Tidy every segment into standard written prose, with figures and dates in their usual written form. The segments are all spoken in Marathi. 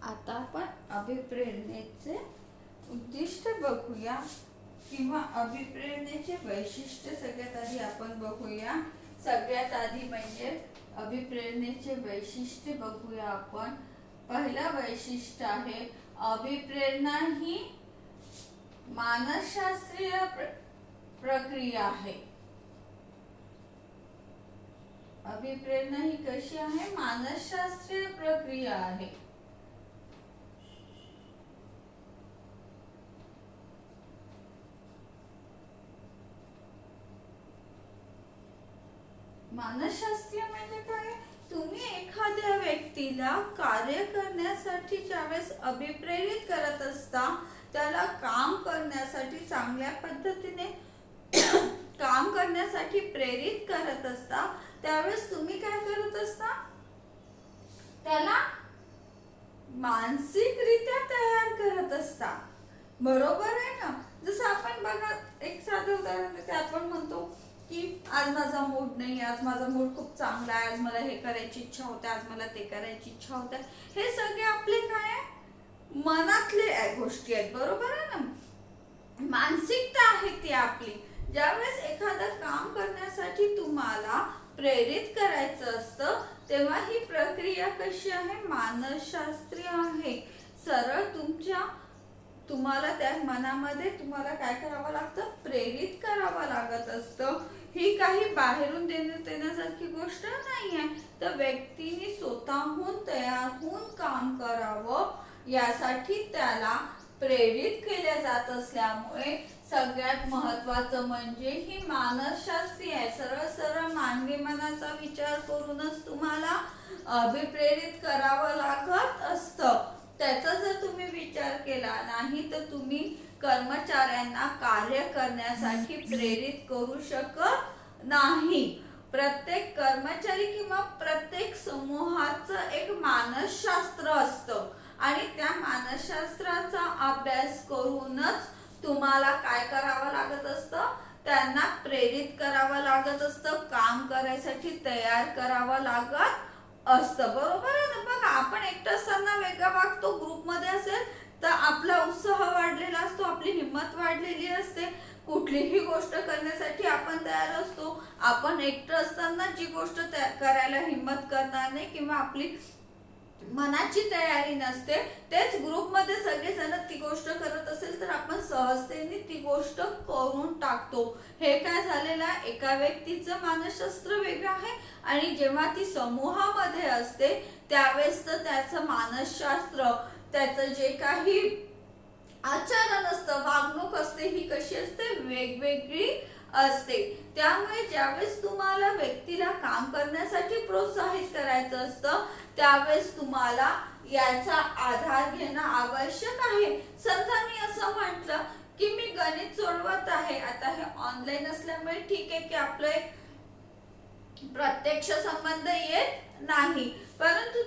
आता आपण अभिप्रेरणेचे उद्दिष्ट बघूया किंवा अभिप्रेरणेचे वैशिष्ट्य सगळ्यात आधी आपण बघूया. सगळ्यात आधी म्हणजे अभिप्रेरणेचे वैशिष्ट्य बघूया आपण. पहिला वैशिष्ट्य आहे अभिप्रेरणा ही मानसशास्त्रीय प्रक्रिया आहे. अभिप्रेरणा ही कशी आहे? मानसशास्त्रीय प्रक्रिया आहे. मानसशास्त्रीय म्हणजे काय? तुम्ही एखाद्या व्यक्तीला कार्य करण्यासाठी ज्यावेळेस अभिप्रेरित करत असता, त्याला काम करण्यासाठी चांगल्या पद्धतीने काम करण्यासाठी प्रेरित करत असता, त्यावेळेस तुम्ही काय करत असता? त्याला मानसिकरित्या तयार करत असता. बरोबर आहे ना? जसं आपण बघा, एक साधं उदाहरण देते. आपण म्हणतो की आज माझा मूड नाही, आज माझा मूड खूप चांगला आहे, आज मला हे करायची इच्छा होते, आज मला ते करायची इच्छा होते. हे सगळे आपले काय आहे? मनातले गोष्टी आहेत. बरोबर आहे ना? मानसिकता आहे ती आपली. ज्यावेळेस एखादं काम करण्यासाठी तुम्हाला प्रेरित करायचं असतं, तेव्हा ही प्रक्रिया कशी आहे? मानसशास्त्रीय आहे. सरळ तुम्हाला त्या मनामध्ये तुम्हाला काय करावं लागतं? प्रेरित करावं लागत असतं. ही काही बाहेरून देण्यात येण्यासारखी गोष्ट नाही आहे. तर व्यक्तीने स्वतःहून तयार होऊन काम करावं, यासाठी त्याला प्रेरित केल्या जात असल्यामुळे सगळ्यात महत्वाचं म्हणजे ही मानसशास्त्रीय आहे. सरळ सरळ मानवी मनाचा विचार करूनच तुम्हाला अभिप्रेरित करावं लागत असतं. त्याचा जर तुम्ही विचार केला नाही तर तुम्ही कर्मचाऱ्यांना कार्य करण्यासाठी प्रेरित करू शकत नाही. प्रत्येक कर्मचारी किंवा प्रत्येक समूहाचं एक मानसशास्त्र असतं आणि त्या मानसशास्त्राचा अभ्यास करूनच तुम्हाला काय करावं लागत असतं? त्यांना प्रेरित करावं लागत असतं, काम करायसाठी तयार करावं लागत असतं. बरोबर आहे ना? बघा, आपण एकटं असताना वेगळा वागतो, ग्रुपमध्ये असेल तर आपला उत्साह वाढलेला असतो, आपली हिंमत वाढलेली असते, कुठलीही गोष्ट करण्यासाठी आपण तयार असतो. आपण एकटं असताना जी गोष्ट करायला हिंमत करणार नाही किंवा आपली मनाची तयारी नसते, तेच ग्रुपमध्ये सगळेजण ती गोष्ट करत असेल तर आपण सहजतेने ती गोष्ट करून टाकतो. हे काय झालेलं आहे? एका व्यक्तीचं मानसशास्त्र वेगळं आहे आणि जेव्हा ती समूहामध्ये असते त्यावेळेस तर त्याचं मानसशास्त्र, त्याचं जे काही आचरण असतं, वागणूक असते, ही कशी असते? वेगवेगळी असते. त्यामुळे ज्यावेळेस तुम्हाला व्यक्तीला काम करण्यासाठी प्रोत्साहित करायचं असतं, त्यावेळेस तुम्हाला याचा आधार घेणं आवश्यक आहे. समजा मी असं म्हटलं की मी गणित सोडवत आहे. आता हे ऑनलाईन असल्यामुळे ठीक आहे की आपलं एक प्रत्यक्ष संबंध येत नाही, परंतु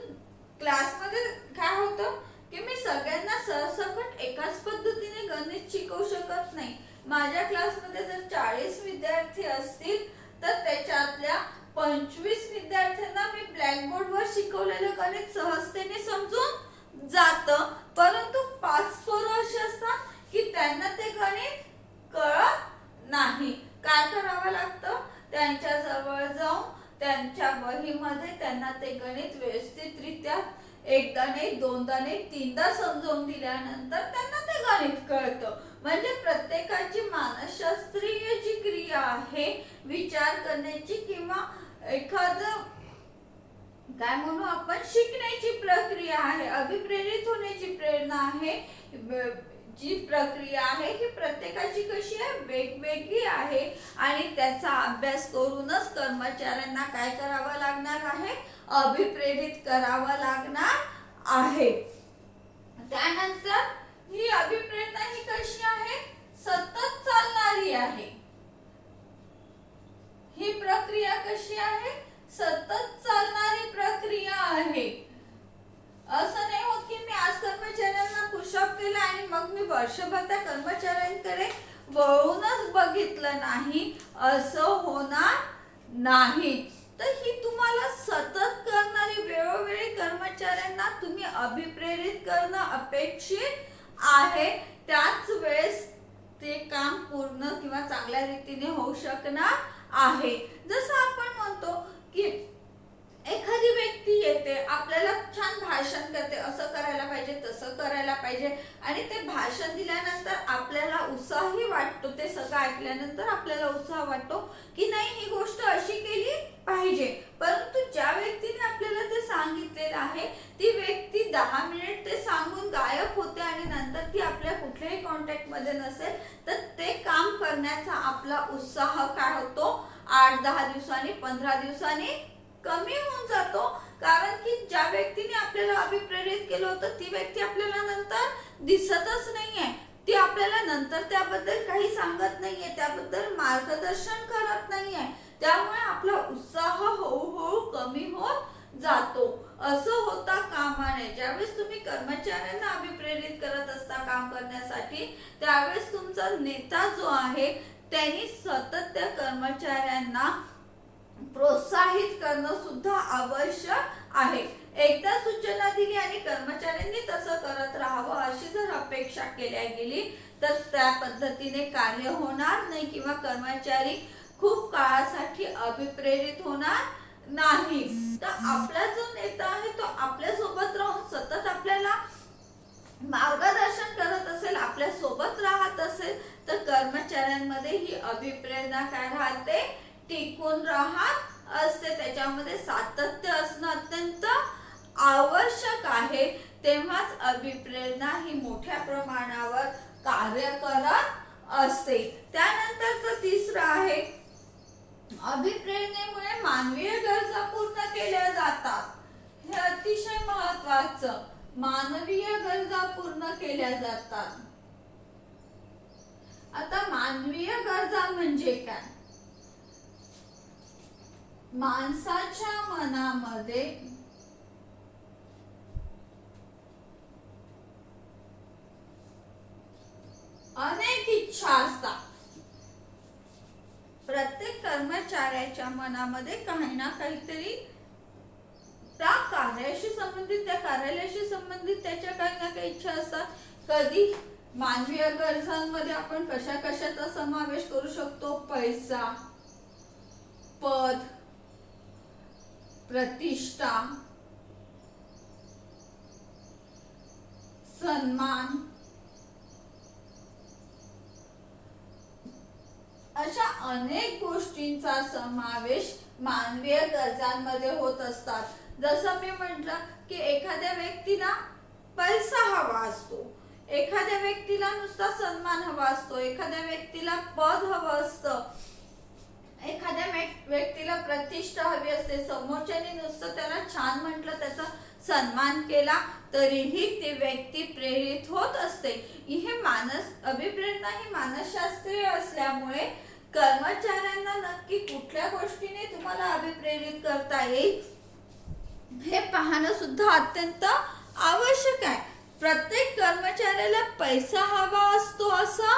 क्लासमध्ये काय होतं की मी सगळ्यांना सरसकट एकाच पद्धतीने गणित शिकवू शकत नाही. माझ्या क्लासमध्ये जर 40 विद्यार्थी असतील तर त्याच्यातल्या 25 विद्यार्थ्यांना मी ब्लॅकबोर्डवर शिकवलेलं गणित सहजतेने समजून जातं, परंतु 5 पोरं अशी असतात की त्यांना ते गणित कळत नाही. काय करावं लागतं? त्यांच्या जवळ जाऊन त्यांच्या वहीमध्ये त्यांना ते गणित व्यवस्थितरित्या एकदा नाही, दोनदा नाही, तीनदा समजावून दिल्यानंतर त्यांना ते गणित कळतं. म्हणजे प्रत्येकाची मानसशास्त्रीय जी क्रिया आहे, विचार करण्याची किंवा एखादं काय म्हणू आपण, शिकण्याची प्रक्रिया आहे, अभिप्रेरित होण्याची प्रेरणा आहे, जी प्रक्रिया आहे ही प्रत्येकाची कशी आहे? वेगवेगळी आहे आणि त्याचा अभ्यास करूनच कर्मचाऱ्यांना काय करावं लागणार आहे? अभिप्रेरित करावं लागणार आहे. त्यानंतर ही अभिप्रेरणा ही कशी आहे? सतत चालणारी आहे. ही प्रक्रिया कशी आहे? सतत चालणारी प्रक्रिया आहे. असं नाही होत की मी आज कर्मचाऱ्यांना पुशअप केलं आणि मग मी वर्षभर त्या कर्मचाऱ्यांकडे वळूनच बघितलं नाही, असं होणार नाही. तर ही तुम्हाला सतत करणारी वेळोवेळी कर्मचाऱ्यांना तुम्ही अभिप्रेरित करणं अपेक्षित आहे. त्याच वेळेस ते काम पूर्ण किंवा चांगल्या रीतीने होऊ शकणार आहे. जसं आपण म्हणतो की एखादी व्यक्ती येते, आपल्याला छान भाषण करते, असं करायला पाहिजे, तसं करायला पाहिजे, आणि ते भाषण दिल्यानंतर आपल्याला उत्साहही वाटतो. ते सगळं ऐकल्यानंतर आपल्याला उत्साह वाटतो की नाही, ही गोष्ट अशी केली पाहिजे. परंतु ज्या व्यक्तीने आपल्याला ते सांगितलेलं आहे ती व्यक्ती 10 मिनिट ते सांगून गायब होते आणि नंतर ती आपल्या कुठल्याही कॉन्टॅक्ट मध्ये नसेल, तर ते काम करण्याचा आपला उत्साह काय होतो, 8-10 दिवसांनी 15 दिवसांनी कमी होऊन जातो. कारण की ज्या व्यक्तीने आपल्याला अभिप्रेरित केलं होतं ती व्यक्ती आपल्याला नंतर दिसतच नाहीये. ती आपल्याला नंतर त्याबद्दल काही सांगत नाहीये, त्याबद्दल मार्गदर्शन करत नाहीये. त्यामुळे आपला उत्साह हळूहळू कमी होत जातो. असं होता कामा नये. ज्यावेळेस तुम्ही कर्मचाऱ्यांना अभिप्रेरित करत असता काम करण्यासाठी, त्यावेळेस तुमचा नेता जो आहे त्यांनी सतत त्या कर्मचाऱ्यांना प्रोत्साहित करणं सुद्धा आवश्यक आहे. एकदा सूचना दिली आणि कर्मचाऱ्यांनी तसं करत राहावं अशी जर अपेक्षा केल्या गेली तर त्या पद्धतीने कार्य होणार नाही किंवा कर्मचारी खूप काळासाठी अभिप्रेरित होणार नाही. तर आपला जो नेता आहे तो आपल्या सोबत राहून सतत आपल्याला मार्गदर्शन करत असेल, आपल्या सोबत राहत असेल, तर कर्मचाऱ्यांमध्ये ही अभिप्रेरणा काय राहते, टिकून राहत असते. त्याच्यामध्ये सातत्य असणं अत्यंत आवश्यक आहे. तेव्हाच अभिप्रेरणा ही मोठ्या प्रमाणावर कार्य करत असते. त्यानंतरचं तिसरं आहे, अभिप्रेरणेमुळे मानवीय गरजा पूर्ण केल्या जातात. हे अतिशय महत्त्वाचं. मानवीय गरजा पूर्ण केल्या जातात. आता मानवीय गरजा म्हणजे काय? माणसाच्या मनामध्ये अनेक इच्छा असतात. प्रत्येक कर्मचाऱ्याच्या मनामध्ये काही ना काहीतरी त्या कार्याशी संबंधित, त्या कार्यालयाशी संबंधित त्याच्या काही ना काही इच्छा असतात. कधी मानवीय गरजांमध्ये आपण कशा कशाचा समावेश करू शकतो? पैसा, पद, प्रतिष्ठा, सन्मान, अशा अनेक गोष्टींचा समावेश मानवीय गरजांमध्ये होत असतात. जसं मी म्हटलं की एखाद्या व्यक्तीला पैसा हवा असतो, एखाद्या व्यक्तीला नुसता सन्मान हवा असतो, एखाद्या व्यक्तीला पद हवं असतं, एखाद्या व्यक्तीला प्रतिष्ठा हवी असते. समोरच्याने नुसतं त्याला छान म्हटलं, त्याचा सन्मान केला तरीही ती व्यक्ती प्रेरित होत असते. ही अभिप्रेरणा ही मानसशास्त्रीय असल्यामुळे कर्मचाऱ्यांना नक्की कुठल्या गोष्टीने तुम्हाला अभिप्रेरित करता येईल हे पाहणं सुद्धा अत्यंत आवश्यक आहे. प्रत्येक कर्मचाऱ्याला पैसा हवा असतो असं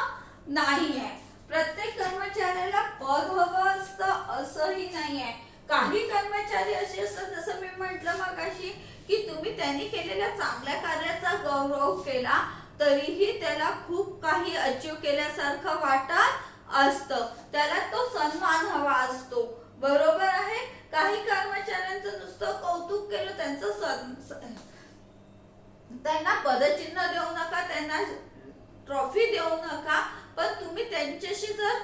नाही आहे. प्रत्येक कर्मचाऱ्याला पद हवं असतं असंही नाही आहे. काही कर्मचारी असे असतात, जसं मी म्हटलं मगाशी, की तुम्ही त्यांनी केलेल्या चांगल्या कार्याचा गौरव केला तरीही त्याला खूप काही अचीव केल्यासारखं वाटत असतं, त्याला तो सन्मान हवा असतो. बरोबर आहे. काही कर्मचाऱ्यांचं नुसतं कौतुक केलं, त्यांना पदचिन्ह देऊ नका, त्यांना ट्रॉफी देऊ नका, पण तुम्ही त्यांच्याशी जर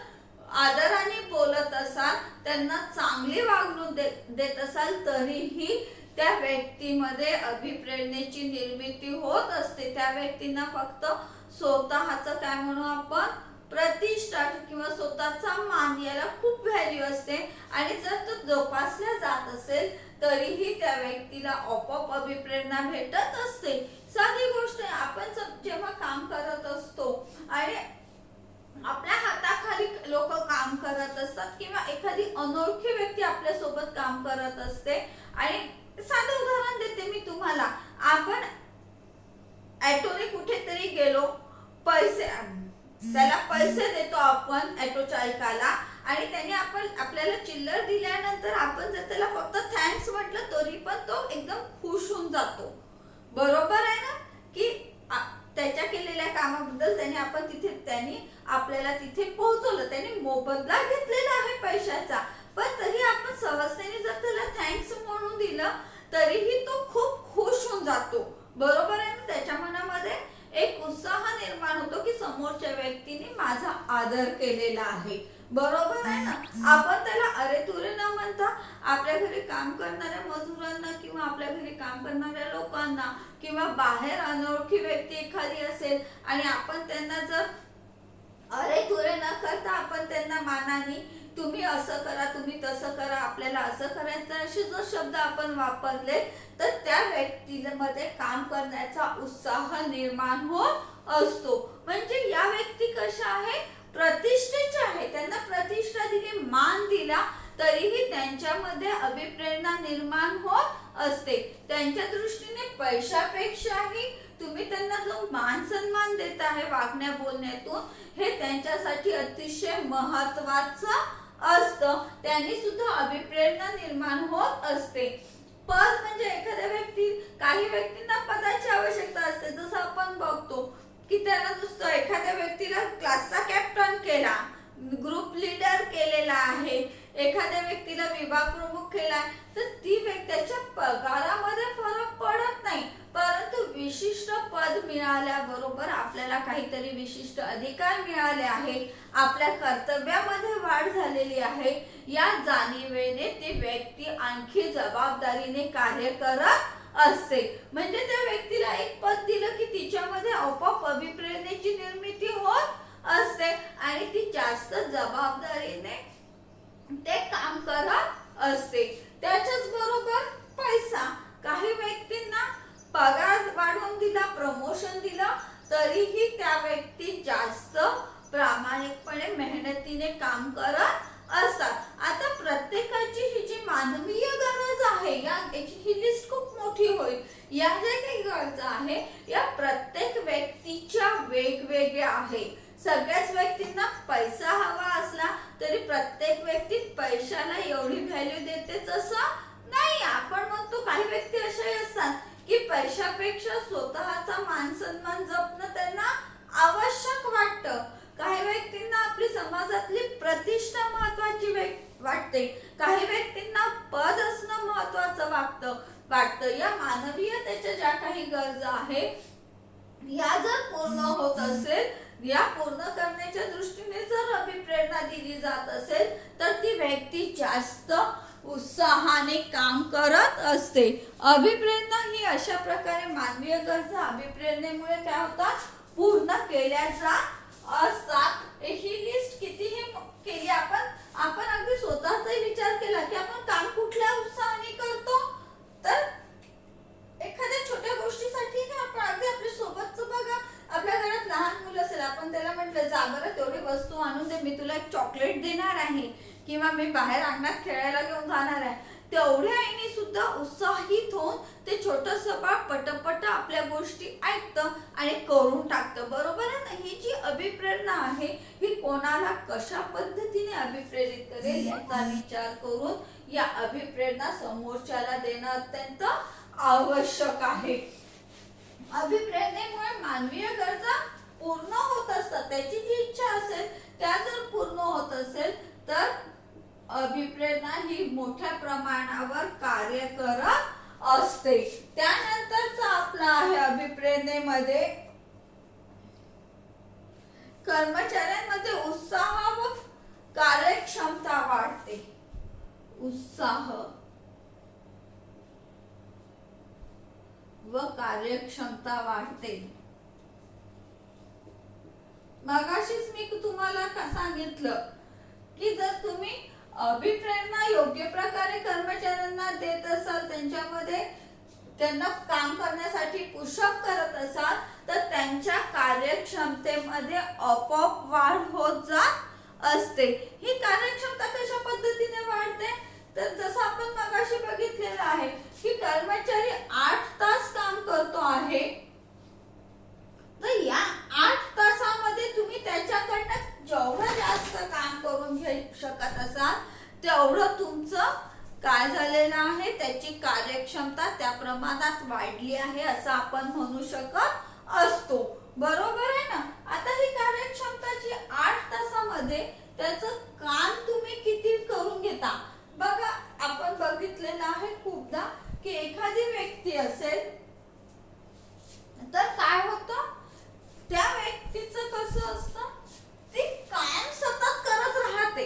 आदराने बोलत असाल, त्यांना चांगली वागणूक देत असाल, तरीही त्या व्यक्तीमध्ये अभिप्रेरणेची निर्मिती होत असते. त्या व्यक्तींना फक्त स्वतःचं काय म्हणू आपण, प्रतिष्ठा किंवा स्वतःचा मान याला खूप व्हॅल्यू असते आणि जर तो जोपासला जात असेल तरीही त्या व्यक्तीला आपोआप अभिप्रेरणा भेटत असते. साधी गोष्ट आहे, आपण जेव्हा काम करत असतो आणि आपल्या हाताखाली लोक काम करत असतात किंवा एखादी अनोळखी व्यक्ती आपल्या सोबत काम करत असते, आणि साधं उदाहरण देते मी तुम्हाला. आपण ऑटोने कुठेतरी गेलो, त्याला पैसे देतो आपण ऑटो चालकाला, आणि त्याने आपल्याला चिल्लर दिल्यानंतर आपण जर त्याला फक्त थँक्स म्हटलं तरी पण तो एकदम खुश होऊन जातो. बरोबर आहे ना? की त्याच्या केलेल्या कामाबद्दल त्याने आपल्याला तिथे पोहोचवलं, त्याने मोबदला घेतलेला आहे पैशाचा, पण तरी आपण सहजतेने जर त्याला थँक्स म्हणून दिलं तरीही तो खूप खुश होऊन जातो. बरोबर आहे ना? त्याच्या मनामध्ये एक उत्साह निर्माण होतो की समोरच्या व्यक्तीने माझा आदर केलेला आहे. बरोबर आहे ना? आपण त्याला अरे तुरे न म्हणता आपल्या घरी काम करणाऱ्या मजुरांना किंवा आपल्या घरी काम करणाऱ्या लोकांना किंवा बाहेर अनोळखी व्यक्ती एखादी असेल आणि आपण त्यांना जर अरे तुरे न करता आपण त्यांना मानाने तुम्ही असं करा, तुम्ही तसं करा, आपल्याला असं करायचं असे जर शब्द आपण वापरले तर त्या व्यक्तीमध्ये काम करण्याचा उत्साह निर्माण होत असतो. म्हणजे या व्यक्ती कशा आहे, प्रतिष्ठेच्या आहे, त्यांना प्रतिष्ठा दिली, मान दिला तरीही त्यांच्यामध्ये अभिप्रेरणा निर्माण होत असते. त्यांच्या दृष्टीने पैशापेक्षाही तुम्ही त्यांना जो मान सन्मान देत आहे वागण्या बोलण्यातून हे त्यांच्यासाठी अतिशय महत्वाचं असतं. त्यांनी सुद्धा अभिप्रेरणा निर्माण होत असते. पद म्हणजे एखाद्या काही व्यक्तींना पदाची आवश्यकता असते. जसं आपण बघतो की त्याला नुसतं एखाद्या व्यक्तीला क्लासचा कॅप्टन केला, ग्रुप लीडर केलेला आहे, एखाद्या व्यक्तीला विभाग प्रमुख केला तर ती व्यक्ती त्याच्या पगारामध्ये फरक पडत नाही, परंतु विशिष्ट पद मिळाल्याबरोबर आपल्याला काहीतरी विशिष्ट अधिकार मिळाले आहे, आपल्या कर्तव्यामध्ये वाढ झालेली आहे, या जाणीवेने ती व्यक्ती आणखी जबाबदारीने कार्य करत असते. म्हणजे त्या व्यक्तीला एक पद दिलं की तिच्यामध्ये आपोआप अभिप्रेरणेची निर्मिती होत असते आणि ती जास्त जबाबदारीने ते काम करत असते. त्याच्याच बरोबर पैसा, काही व्यक्तींना पगार वाढवून दिला, प्रमोशन दिलं तरीही त्या व्यक्ती जास्त प्रामाणिकपणे मेहनतीने काम करत असतात. आता प्रत्येकाची ही जी मानवीय गरज आहे याची ही लिस्ट खूप मोठी होईल. या ज्या काही गरजा आहे या प्रत्येक व्यक्तीच्या वेगवेगळ्या आहे. सगळ्याच व्यक्तींना पैसा हवा असला तरी प्रत्येक व्यक्ती पैशाला एवढी व्हॅल्यू देतेच असं नाही. आपण म्हणतो काही व्यक्ती अशाही असतात की पैशापेक्षा स्वतःचा मान सन्मान जपणं त्यांना आवश्यक वाटतं. काही व्यक्तींना आपली समाजातली प्रतिष्ठा महत्वाची वाटते, काही व्यक्तींना पद असणं महत्वाचं वाटतं. या मानवीयतेच्या ज्या काही गरजा आहे या जर पूर्ण होत असेल, या पूर्ण करण्याच्या दृष्टीने जर अभिप्रेरणा दिली जात असेल तर ती व्यक्ती जास्त उत्साहाने काम करत असते. अभिप्रेरणा ही अशा प्रकारे मानवीय गरजा अभिप्रेरणेमुळे काय होतात, पूर्ण केल्या जात असतात. ही लिस्ट कितीही केली आपण अगदी स्वतःचाही विचार केला की आपण काम कुठल्या उत्साहाने करतो, तर एखाद्या छोट्या गोष्टीसाठी आपण अगदी आपल्या सोबतच बघा, आपल्या घरात लहान मुलं असेल, आपण त्याला म्हटलं जा बरं तेवढी वस्तू आणून दे, मी तुला एक चॉकलेट देणार आहे किंवा मी बाहेर अंगणात खेळायला घेऊन जाणार आहे, तेवढ्या आईने सुद्धा उत्साहित होऊन ते छोटंसं बाळ पटपट आपल्या गोष्टी ऐकतं आणि करून टाकतं. बरोबर आहे ना? ही जी अभिप्रेरणा आहे ही कोणाला कशा पद्धतीने अभिप्रेरित करेल याचा विचार करून या अभिप्रेरणा समोरच्याला देणं अत्यंत आवश्यक आहे. अभिप्रेरणेमुळे मानवीय गरजा पूर्ण होत असतात. त्याची जी इच्छा असेल त्या जर पूर्ण होत असेल तर अभिप्रेरणा ही मोठ्या प्रमाणावर कार्य करत असते. त्यानंतरचा आपला आहे अभिप्रेरणेमध्ये कर्मचाऱ्यांमध्ये उत्साह व कार्यक्षमता वाढते. उत्साह व कार्यक्षमता वाढते. मगाशीच मी तुम्हाला सांगितलं की जर तुम्ही अभिप्रेरणा योग्य प्रकारे कर्मचाऱ्यांना देत असाल, त्यांना काम करण्यासाठी पुशअप करत असाल तर त्यांच्या कार्यक्षमतेमध्ये आपोआप वाढ होत जात असते. ही कार्यक्षमता कशा पद्धतीने वाढते तर जसं आपण मगाशी बघितलेलं आहे की कर्मचारी 8 तास काम करतो आहे, तर या 8 तासामध्ये तुम्ही त्याच्याकडनं जेवढं जास्त काम करून घेऊ शकत असं आपण म्हणू शकत असतो. बरोबर आहे ना. आता ही कार्यक्षमता जी 8 तासामध्ये त्याचं काम तुम्ही किती करून घेता. बघा आपण बघितलेलं आहे खूपदा की एखादी व्यक्ती असेल तर काय होतं, त्या व्यक्तीचं कसं असतं, ती काम सतत करत राहते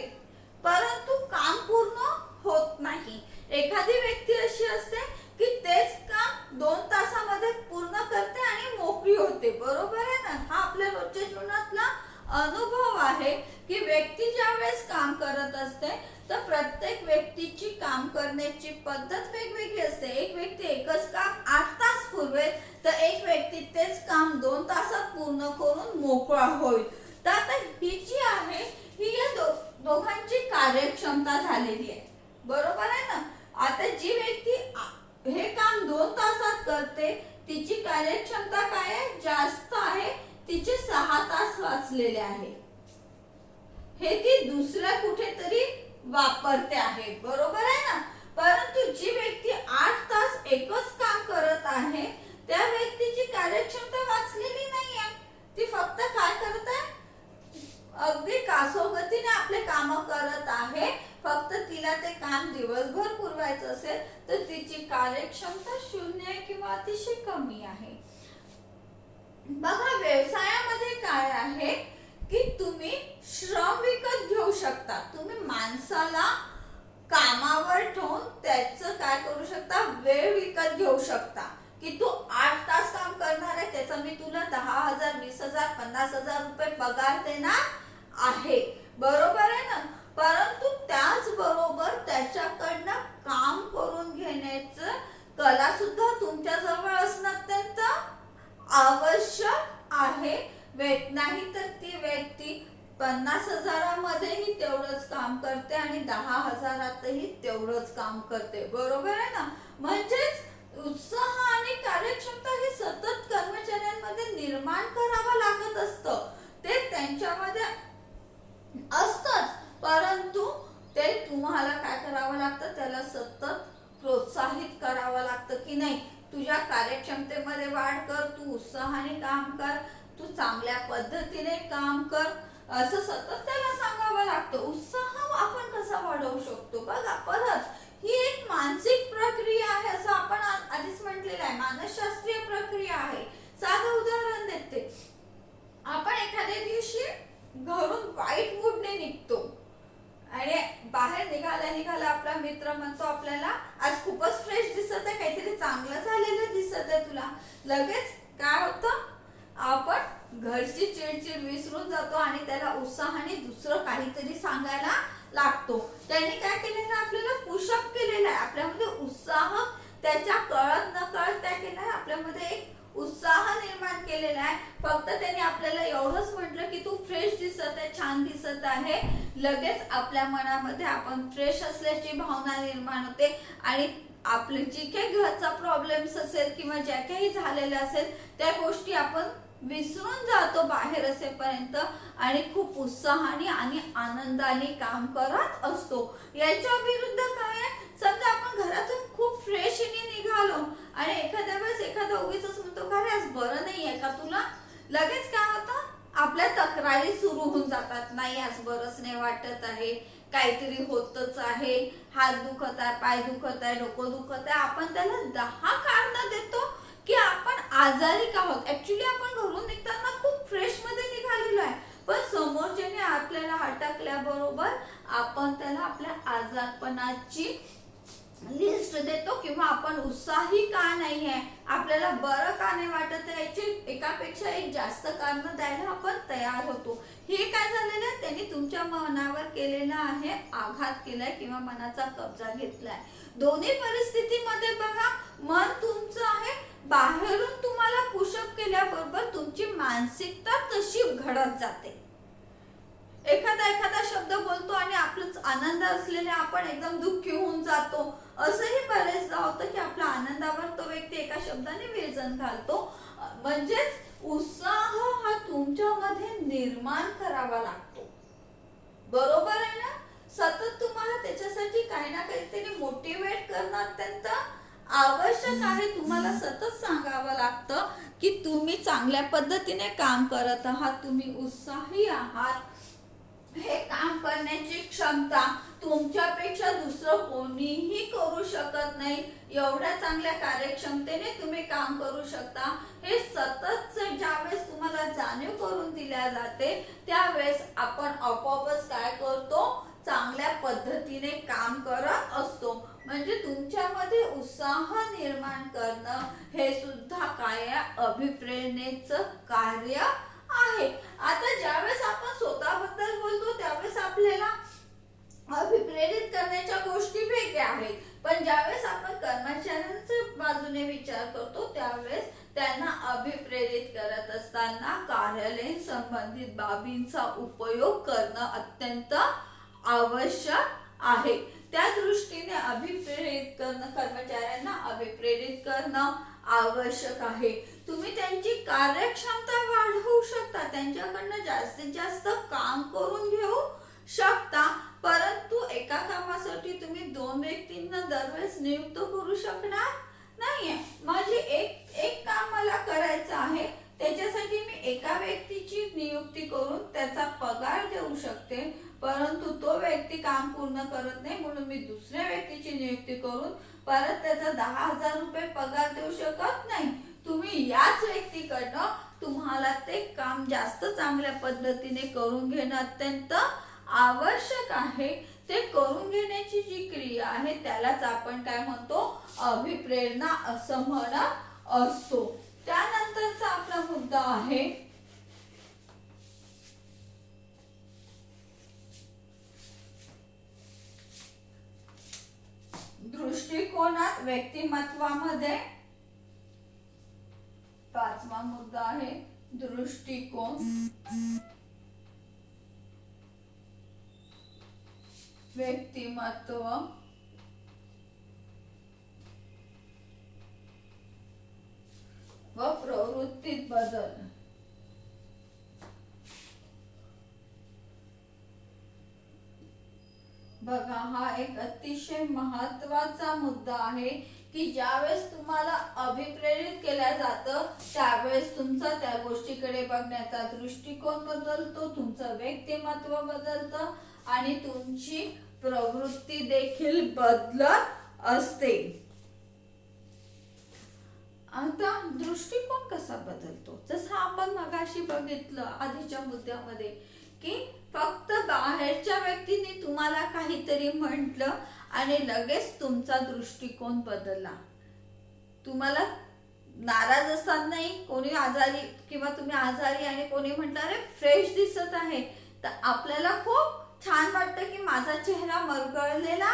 परंतु काम पूर्ण होत नाही. एखादी व्यक्ती अशी असते की तेच काम 2 तासामध्ये पूर्ण करते आणि मोकळी होते. बरोबर आहे ना. हा आपल्या रोजच्या जीवनातला अनुभव आहे की व्यक्ती ज्या वेळेस काम करत असते तर प्रत्येक व्यक्तीची काम करण्याची पद्धत वेगवेगळी असते. एक व्यक्ती एकच काम 8 तास पुरवेल तर एक व्यक्ती तेच काम 2 तासात पूर्ण करून मोकळा होईल. तर आता ही जी आहे ही या दोघांची कार्यक्षमता झालेली आहे. बरोबर आहे ना. आता जी व्यक्ती हे काम 2 तासात करते तिची कार्यक्षमता काय आहे, जास्त आहे. तिचे 6 तास वाचलेले आहे. हे ती दुसऱ्या कुठेतरी वापरते आहे. बरोबर आहे ना. परंतु जी व्यक्ती 8 तास एकच काम करत आहे त्या व्यक्तीची कार्यक्षमता वाचलेली नाही आहे. ती फक्त काय करत आहे, अगदी कासोगतीने आपले काम करत आहे. फक्त तिला ते काम दिवसभर पुरवायचं असेल तर तिची कार्यक्षमता 0 आहे किंवा अतिशय कमी आहे. बघा व्यवसायामध्ये काय आहे की तुम्ही श्रम विकत घेऊ शकता. तुम्ही माणसाला कामावर ठेवून त्याचं काय करू शकता, वेळ विकत घेऊ शकता की तू 8 तास काम करणार आहे त्याचा मी तुला 10,000 20,000 50,000 रुपये पगार देणार आहे. बरोबर आहे ना. परंतु त्याचबरोबर त्याच्याकडनं काम करून घेण्याचं कला सुद्धा तुमच्या जवळ असणं अत्यंत आवश्यक आहे. नाही तर ती व्यक्ती 50,000 मध्येही तेवढंच काम करते आणि 10,000 तेवढंच काम करते. बरोबर आहे ना. म्हणजेच उत्साह आणि कार्यक्षमता हे सतत कर्मचाऱ्यांमध्ये निर्माण करावं लागत असतं. ते त्यांच्यामध्ये असतंच परंतु ते तुम्हाला काय करावं लागतं, त्याला सतत प्रोत्साहित करावं लागतं की नाही तुझ्या कार्यक्षमतेमध्ये वाढ कर, तू उत्साहाने काम कर, तू चांगल्या पद्धतीने काम कर, असं सतत त्याला सांगावं लागतं. उत्साह आपण कसा वाढवू शकतो. बघा परत ही एक मानसिक प्रक्रिया आहे असं आपण आधीच म्हटलेलं आहे. मानसशास्त्रीय प्रक्रिया आहे. साधं उदाहरण देते. आपण एखाद्या दिवशी घरून वाईट मूडने निघतो आणि बाहेर निघाला आपला मित्र म्हणतो आपल्याला आज खूपच फ्रेश दिसत आहे, काहीतरी चांगलं झालेलं दिसत आहे तुला. लगेच काय होतं, आपण घरची चिडचिड विसरून जातो आणि त्याला उत्साहाने दुसरं काहीतरी सांगायला लागतो. त्याने काय केलेलं, आपल्याला पुशअप केलेलं आहे. आपल्यामध्ये उत्साह त्याच्या कळत न कळत काय केलं आहे, आपल्यामध्ये एक उत्साह निर्माण केलेला आहे. फक्त त्याने आपल्याला एवढंच म्हटलं की तू फ्रेश दिसत आहे, छान दिसत आहे, लगेच आपल्या मनामध्ये आपण फ्रेश असल्याची भावना निर्माण होते आणि आपले जी काही घरचा प्रॉब्लेम्स असेल किंवा ज्या काही झालेल्या असेल त्या गोष्टी आपण विसरून जातो बाहेर असेपर्यंत आणि खूप उत्साहाने आणि आनंदाने काम करत असतो. याच्या विरुद्ध काय आहे, समजा आपण घरातून खूप फ्रेशने निघालो आणि एखाद्या वेळेस एखादा उगीच म्हणतो का रे आज बरं नाही आहे का तुला, लगेच काय होतं आपल्या तक्रारी सुरू होऊन जातात. नाही आज बरंच नाही वाटत आहे, काहीतरी होतच आहे, हात दुखत आहे, पाय दुखत आहे, डोकं दुखत आहे. आपण त्याला 10 कारणं देतो की आपण आजारी का आहोत. ऍक्च्युली आपण घरून निघताना खूप फ्रेश मध्ये निघालेलो आहे पण समोरच्याने आपल्याला अटकल्याबरोबर आपण त्याला आपल्या आजारपणाची लिस्ट देतो किंवा आपण उत्साही का नाही आहे, आपल्याला बरं का नाही वाटत आहे, याची एकापेक्षा एक जास्त कारण द्यायला आपण तयार होतो. हे काय झालेलं आहे, त्यांनी तुमच्या मनावर केलेला आहे, आघात केलाय किंवा मनाचा कब्जा घेतलाय. दोन्ही परिस्थितीमध्ये बघा मन तुमचं आहे, बाहेरून तुम्हाला पुशअप केल्याबरोबर तुमची मानसिकता तशी घडत जाते. एखादा शब्द बोलतो आणि आपलाच आनंद असलेले आपण एकदम दुःखी होऊन जातो. असंही बरेचदा होतं की आपल्या आनंदावर तो व्यक्ती एका शब्दाने विरजण घालतो. म्हणजेच उत्साह हा तुमच्यामध्ये निर्माण करावा लागतो. बरोबर आहे ना. सतत तुम्हाला त्याच्यासाठी काही ना काहीतरी मोटिवेट करणं अत्यंत आवश्यक आहे, तुम्हाला सतत सांगावं लागतं की तुम्ही चांगल्या पद्धतीने काम करत आहात, तुम्ही उत्साही आहात. हे काम करण्याची क्षमता तुमच्यापेक्षा दुसरं कोणीही करू शकत नाही. एवढ्या चांगल्या कार्यक्षमतेने तुम्ही काम करू शकता. हे सतत ज्यावेळेस तुम्हाला जाणीव करून दिल्या जाते त्यावेळेस आपण आपोआपच काय करतो, चांगल्या पद्धतीने काम करत असतो. म्हणजे तुमच्यामध्ये उत्साह निर्माण करणं हे सुद्धा काय अभिप्रेरणेचं कार्य आहे. आता ज्यावेळेस आपण स्वतःबद्दल बोलतो त्यावेळेस आपल्याला अभिप्रेरित करण्याच्या गोष्टी वेगळ्या आहेत, पण ज्यावेळेस आपण कर्मचाऱ्यांच्या बाजूने विचार करतो त्यावेळेस त्यांना अभिप्रेरित करत असताना कार्यालयीन संबंधित बाबींचा उपयोग करणं अत्यंत आवश्यक आहे. त्या दृष्टीने अभिप्रेरित करणं, कर्मचाऱ्यांना अभिप्रेरित करणं आवश्यक आहे. तुम्ही त्यांची कार्यक्षमता वाढवू शकता, त्यांच्याकडनं जास्तीत जास्त काम करून घेऊ शकता, परंतु एका कामासाठी तुम्ही 2 व्यक्तींना दरवेळेस नियुक्त करू शकणार नाहीये. माझे एक काम मला करायचं आहे, त्याच्यासाठी मी एका व्यक्तीची नियुक्ती करून त्याचा पगार देऊ शकते, परंतु तो व्यक्ती काम पूर्ण करत नाही म्हणून मी दुसऱ्या व्यक्तीची नियुक्ती करून परत त्याचा 10,000 रुपये पगार देऊ शकत नाही. तुम्ही याच व्यक्तीकडनं तुम्हाला ते काम जास्त चांगल्या पद्धतीने करून घेणं अत्यंत आवश्यक आहे. ते करून घेण्याची जी क्रिया आहे त्यालाच आपण काय म्हणतो, अभिप्रेरणा असं म्हणत असतो. त्यानंतरचा आपला मुद्दा आहे दृष्टिकोनात व्यक्तिमत्वामध्ये. 5वा मुद्दा आहे दृष्टिकोन व्यक्तिमत्व व प्रवृत्तीत बदल. बघा, हा एक अतिशय महत्वाचा मुद्दा आहे की ज्यावेळेस तुम्हाला अभिप्रेरित केल्या जातं त्यावेळेस तुमचा त्या गोष्टीकडे बघण्याचा दृष्टिकोन बदलतो, तुमचं व्यक्तिमत्व बदलतं आणि तुमची प्रवृत्ती देखील बदलत असते. आता दृष्टिकोन कसा बदलतो, जसं आपण मगाशी बघितलं आधीच्या मुद्द्यामध्ये की फक्त बाहेरच्या व्यक्तीने तुम्हाला काहीतरी म्हटलं आणि लगेच तुमचा दृष्टिकोन बदलला. तुम्हाला नाराज असताना नाही, कोणी आजारी किंवा तुम्ही आजारी आणि कोणी म्हटलं अरे फ्रेश दिसत आहे, तर आपल्याला खूप छान वाटतं की माझा चेहरा मरगळलेला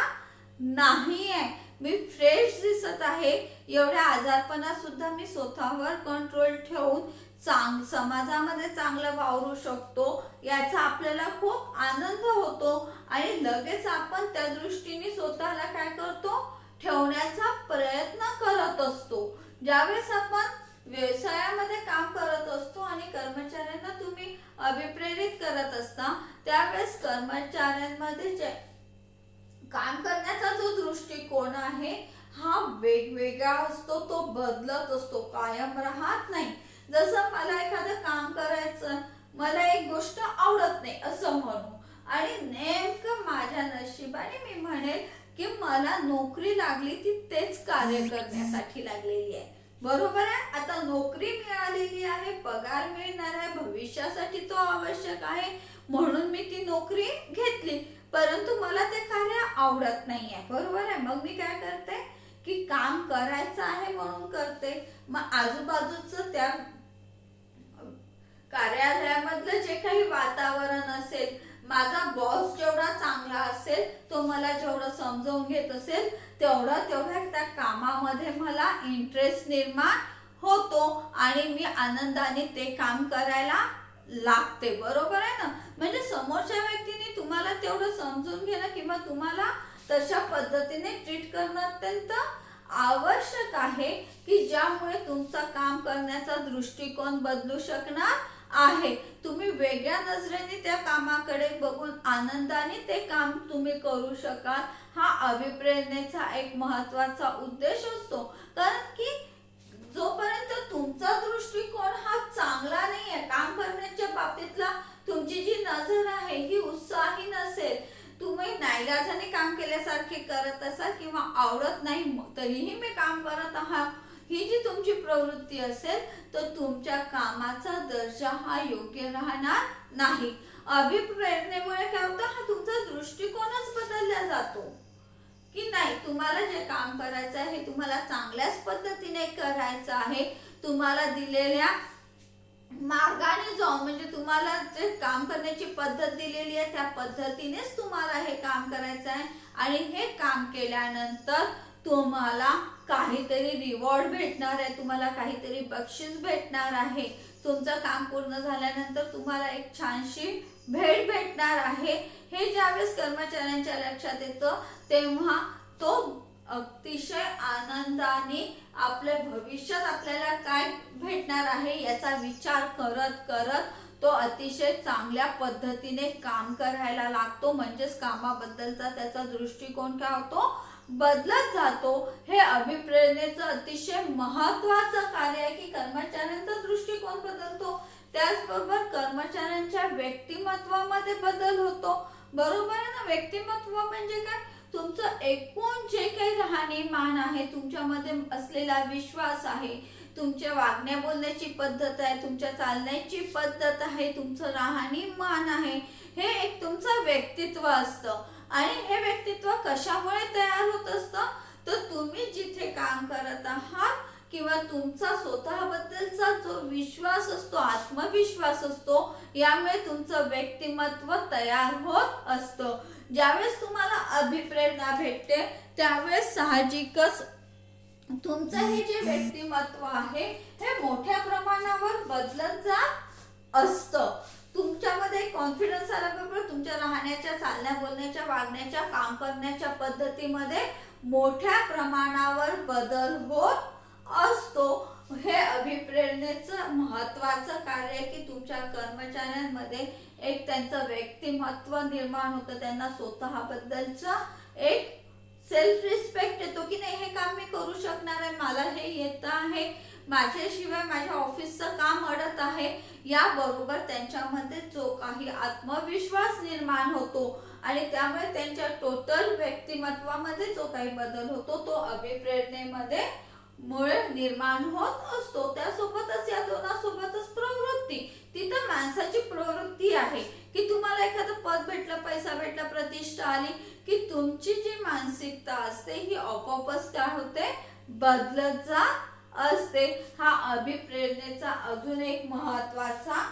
नाहीये, मी फ्रेश दिसत आहे. एवढ्या आजारपणात सुद्धा मी स्वतःवर कंट्रोल ठेवून समाजामध्ये चांगलं वावरू शकतो, याचा आपल्याला खूप आनंद होतो आणि लगेच आपण त्या दृष्टीने स्वतःला काय करतो, ठेवण्याचा प्रयत्न करत असतो. ज्यावेळेस आपण व्यवसायामध्ये काम करत असतो आणि कर्मचाऱ्यांना तुम्ही अभिप्रेरित करत असता त्यावेळेस कर्मचाऱ्यांमध्ये जे काम करण्याचा जो दृष्टिकोन आहे हा वेगवेगळा असतो, तो बदलत असतो, कायम राहत नाही. जसं मला एखादं काम करायचं, मला एक गोष्ट आवडत नाही असं म्हणू आणि नेमकं माझ्या नशिबाने मी म्हणेल की मला नोकरी लागली ती तेच कार्य करण्यासाठी लागलेली आहे, बरोबर आहे. आता नोकरी मिळालेली आहे, पगार मिळणार आहे, भविष्यासाठी तो आवश्यक आहे म्हणून मी ती नोकरी घेतली, परंतु मला ते कार्य आवडत नाहीये, बरोबर आहे. मग मी काय करते की काम करायचं आहे म्हणून करते. मग आजूबाजूचं त्या कार्यालयामधलं जे काही वातावरण असेल, माझा बॉस जेवढा चांगला असेल, तो मला जेवढं समजावून घेत असेल तेवढ्या त्या कामामध्ये मला इंटरेस्ट निर्माण होतो आणि मी आनंदाने ते काम करायला लागते, बरोबर आहे ना. म्हणजे समोरच्या व्यक्तीने तुम्हाला तेवढं समजून घेणं किंवा तुम्हाला तशा पद्धतीने ट्रीट करणं अत्यंत आवश्यक आहे की ज्यामुळे तुमचा काम करण्याचा दृष्टिकोन बदलू शकणार आहे. तुम्ही वेगळ्या नजरेने त्या कामाकडे बघून आनंदाने ते काम तुम्ही करू शकाल. हा अभिप्रेरणेचा एक महत्त्वाचा उद्देश असतो. कारण की जोपर्यंत तुमचा दृष्टिकोन हा चांगला नाही आहे, काम करण्याच्या बाबतीतला तुमची जी नजर आहे ही उत्साही नसेल, तुम्ही नाईलाजाने काम केल्यासारखे करत असाल किंवा आवडत नाही तरीही मी काम करत आहात, ही जी तुमची प्रवृत्ती असेल तर तुमच्या कामाचा दर्जा हा योग्य राहणार नाही. अभिप्रेरणेमुळे काय होतं, हा तुमचा दृष्टिकोनच बदलला जातो की नाही, तुम्हाला जे काम करायचं आहे तुम्हाला चांगल्याच पद्धतीने करायचं आहे. तुम्हाला दिलेल्या मार्गाने जाऊन, म्हणजे तुम्हाला जे काम करण्याची पद्धत दिलेली आहे त्या पद्धतीनेच तुम्हाला हे काम करायचं आहे. आणि हे काम केल्यानंतर तुम्हाला काहीतरी रिवॉर्ड भेटणार आहे, तुम्हाला काहीतरी बक्षीस भेटणार आहे. तुमचं काम पूर्ण झाल्यानंतर तुम्हाला एक छानशी भेट भेटणार आहे. हे ज्यावेळेस कर्मचाऱ्यांच्या लक्षात येतं तेव्हा तो अतिशय आनंदाने आपल्या भविष्यात आपल्याला काय भेटणार आहे याचा विचार करत करत तो अतिशय चांगल्या पद्धतीने काम करायला लागतो. म्हणजेच कामाबद्दलचा त्याचा दृष्टिकोन काय होतो, बदलत जातो. हे अभिप्रेरणेचं अतिशय महत्त्वाचं कार्य आहे की कर्मचाऱ्यांचा दृष्टिकोन बदलतो. त्याचबरोबर कर्मचाऱ्यांच्या व्यक्तिमत्वामध्ये बदल होतो. बरोबर आहे ना. व्यक्तिमत्व म्हणजे काय, तुमचं एकूण जे काही राहणीमान आहे, तुमच्यामध्ये असलेला विश्वास आहे, तुमच्या वागण्या बोलण्याची पद्धत आहे, तुमच्या चालण्याची पद्धत आहे, तुमचं राहणीमान आहे, हे एक तुमचं व्यक्तित्व असतं. आणि हे व्यक्तित्व कशामुळे तयार होत असतं, तर तुम्ही जिथे काम करत आहात किंवा तुमचा स्वतःबद्दलचा जो विश्वास असतो, आत्मविश्वास असतो, यामुळे तुमचं व्यक्तिमत्व तयार होत असतं. ज्यावेळेस तुम्हाला अभिप्रेरणा भेटते त्यावेळेस साहजिकच तुमचं हे जे व्यक्तिमत्व आहे हे मोठ्या प्रमाणावर बदलत जात असतं. तुमच्यामध्ये कॉन्फिडन्स आल्याबरोबर तुमच्या राहण्याच्या, चालण्या बोलण्याच्या, वागण्याच्या, काम करण्याच्या पद्धतीमध्ये मोठ्या प्रमाणावर बदल होत असतो. हे अभिप्रेरणेचं महत्त्वाचं कार्य आहे की तुमच्या कर्मचाऱ्यांमध्ये एक त्यांचं व्यक्तिमत्व निर्माण होतं, त्यांना स्वतःबद्दलचा एक सेल्फ रिस्पेक्ट येतो की नाही, हे काम मी करू शकणार आहे, मला हे येतं आहे, माझ्याशिवाय माझ्या ऑफिसचं काम अडत आहे. याबरोबर त्यांच्यामध्ये जो काही आत्मविश्वास निर्माण होतो आणि त्यामुळे त्यांच्या टोटल व्यक्तिमत्वामध्ये जो काही बदल होतो तो अभिप्रेरणेमध्ये मुळे निर्माण होत असतो. त्यासोबतच या दोनासोबतच प्रवृत्ती, तिथं माणसाची प्रवृत्ती आहे की तुम्हाला एखादं पद भेटलं, पैसा भेटला, प्रतिष्ठा आली की तुमची जी मानसिकता असते ही आपोआपच काय होते, बदलत जात असते. हा अभिप्रेरणेचा अजून एक महत्त्वाचा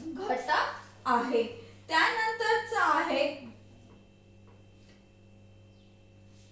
घटक आहे. त्यानंतरचा आहे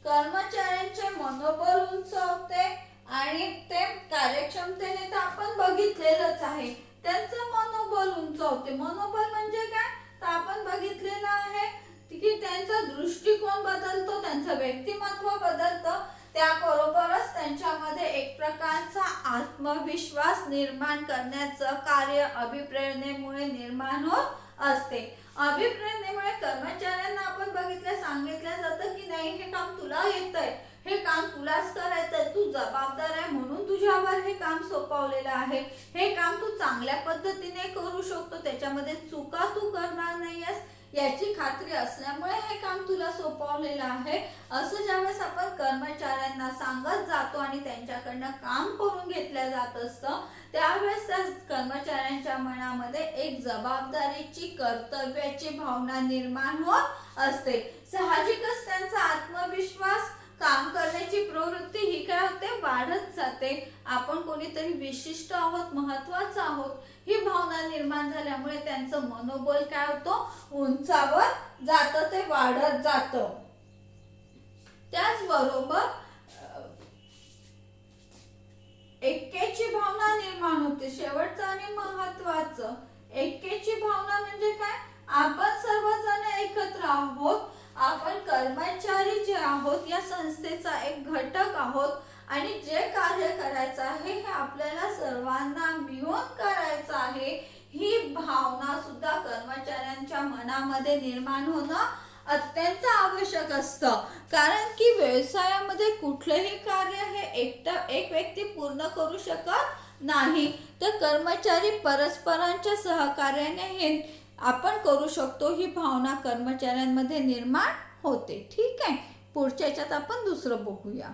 कर्मचाऱ्यांचे मनोबल उंचावते आणि ते कार्यक्षमतेने तर आपण बघितलेलंच आहे, त्यांचं मनोबल उंचावते. मनोबल म्हणजे काय, तर आपण बघितलेलं आहे की त्यांचा दृष्टिकोन बदलतो, त्यांचं व्यक्तिमत्व बदलतं. त्याबरोबरच त्यांच्यामध्ये एक प्रकारचा आत्मविश्वास निर्माण करण्याचं कार्य अभिप्रेरणेमुळे निर्माण होत असते. अभिप्रेरणेमुळे कर्मचाऱ्यांना आपण सांगितलं जातं की नाही, हे काम तुला येतंय, हे काम तुलाच करायचंय, तू जबाबदार आहे म्हणून तुझ्यावर हे काम सोपवलेलं आहे, हे काम तू चांगल्या पद्धतीने करू शकतो, त्याच्यामध्ये चुका तू करणार नाहीयेस याची खात्री असल्यामुळे हे काम तुला सोपवलेलं आहे, असं ज्यावेळेस आपण कर्मचाऱ्यांना सांगत जातो आणि त्यांच्याकडनं काम करून घेतलं जात असतं, त्यावेळेस त्या कर्मचाऱ्यांच्या मनामध्ये एक जबाबदारीची, कर्तव्याची भावना निर्माण होत असते. साहजिकच त्यांचा आत्मविश्वास, काम करण्याची प्रवृत्ती ही काय होते, वाढत जाते. आपण कोणीतरी विशिष्ट आहोत, महत्वाचं आहोत ही भावना निर्माण झाल्यामुळे त्यांचं मनोबल काय होतं, उंचावत जातं, ते वाढत जातं. त्याचबरोबर एकेची भावना निर्माण होते. शेवटचं आणि महत्वाचं, एकेची भावना म्हणजे काय, आपण सर्वजण एकत्र आहोत, आपण कर्मचारी जे आहोत या संस्थेचा एक घटक आहोत आणि जे कार्य करायचं आहे हे आपल्याला सर्वांना मिळून करायचं आहे, ही भावना सुद्धा कर्मचाऱ्यांच्या मनामध्ये निर्माण होणं अत्यंत आवश्यक असतं. कारण की व्यवसायामध्ये कुठलंही कार्य हे एक व्यक्ती पूर्ण करू शकत नाही, तर कर्मचारी परस्परांच्या सहकार्याने हे आपण करू शकतो, ही भावना कर्मचाऱ्यांमध्ये निर्माण होते. ठीक आहे, पुढच्या याच्यात आपण दुसरं बघूया.